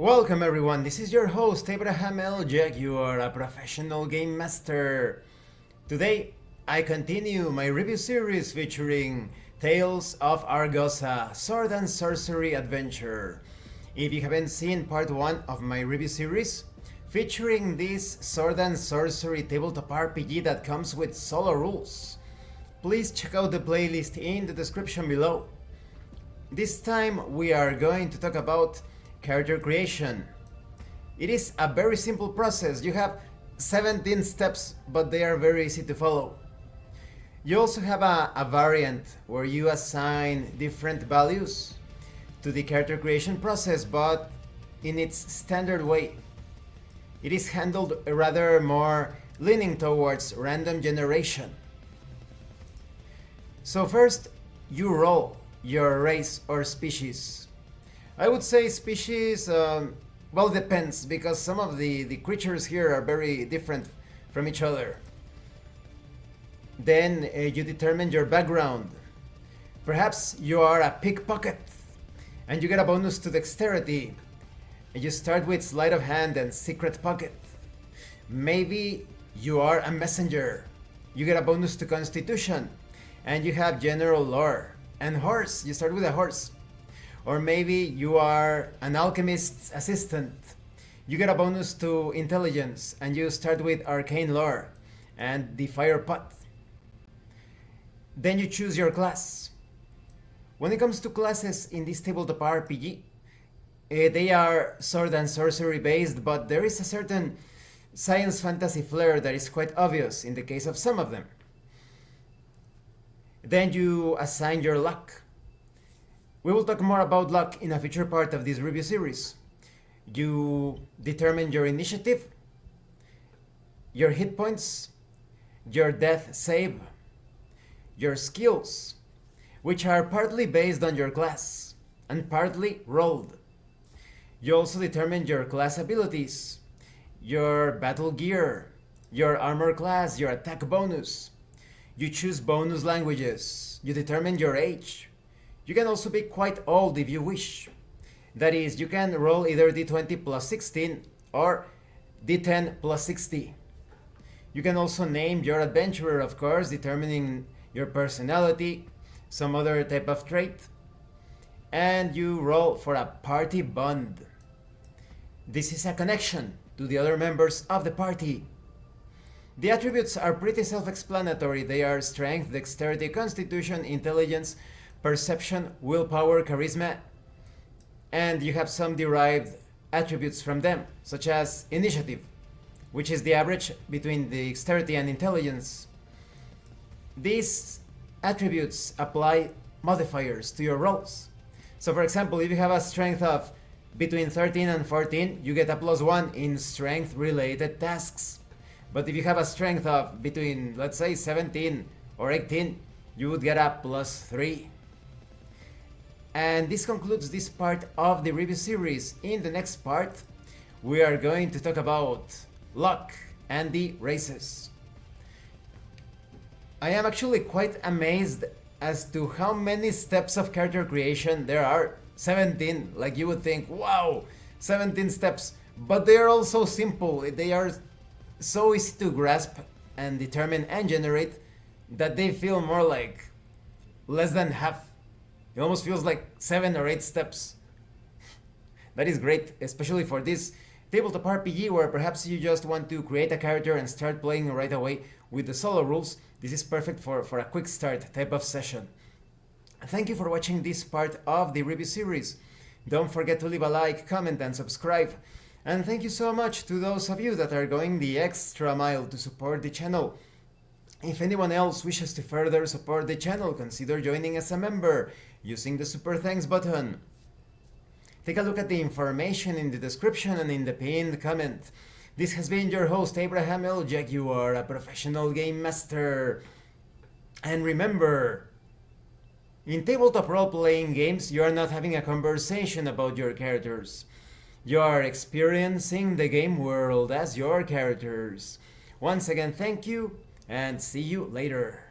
Welcome everyone, this is your host Abraham L. Jaguar, a professional game master. Today, I continue my review series featuring Tales of Argosa, Sword and Sorcery Adventure. If you haven't seen part 1 of my review series, featuring this Sword and Sorcery tabletop RPG that comes with solo rules, please check out the playlist in the description below. This time we are going to talk about character creation. It is a very simple process. You have 17 steps, but they are very easy to follow. You also have a variant where you assign different values to the character creation process, but in its standard way. It is handled rather more leaning towards random generation. So first, you roll your race or species. I would say species, well, depends, because some of the creatures here are very different from each other. Then you determine your background. Perhaps you are a pickpocket and you get a bonus to dexterity. You start with sleight of hand and secret pocket. Maybe you are a messenger. You get a bonus to constitution and you have general lore. And horse, you start with a horse. Or maybe you are an alchemist's assistant. You get a bonus to intelligence and you start with arcane lore and the fire pot. Then you choose your class. When it comes to classes in this tabletop RPG, they are sword and sorcery based, but there is a certain science fantasy flair that is quite obvious in the case of some of them. Then you assign your luck. We will talk more about luck in a future part of this review series. You determine your initiative, your hit points, your death save, your skills, which are partly based on your class and partly rolled. You also determine your class abilities, your battle gear, your armor class, your attack bonus. You choose bonus languages. You determine your age. You can also be quite old if you wish. That is, you can roll either d20 plus 16 or d10 plus 60. You can also name your adventurer, of course, determining your personality, some other type of trait. And you roll for a party bond. This is a connection to the other members of the party. The attributes are pretty self-explanatory. They are strength, dexterity, constitution, intelligence, perception, willpower, charisma, and you have some derived attributes from them, such as initiative, which is the average between the dexterity and intelligence. These attributes apply modifiers to your rolls. So for example, if you have a strength of between 13 and 14, you get a +1 in strength related tasks. But if you have a strength of between, let's say, 17 or 18, you would get a +3. And this concludes this part of the review series. In the next part, we are going to talk about luck and the races. I am actually quite amazed as to how many steps of character creation there are. 17, like you would think, wow, 17 steps. But they are all so simple. They are so easy to grasp and determine and generate that they feel more like less than half. It almost feels like 7 or 8 steps. That is great, especially for this tabletop RPG where perhaps you just want to create a character and start playing right away with the solo rules. This is perfect for a quick start type of session. Thank you for watching this part of the review series. Don't forget to leave a like, comment and subscribe. And thank you so much to those of you that are going the extra mile to support the channel. If anyone else wishes to further support the channel, consider joining as a member using the super thanks button. Take a look at the information in the description and in the pinned comment. This has been your host Abraham L. Jaguar, a professional game master. And remember, in tabletop role-playing games, you are not having a conversation about your characters. You are experiencing the game world as your characters. Once again, thank you, and see you later.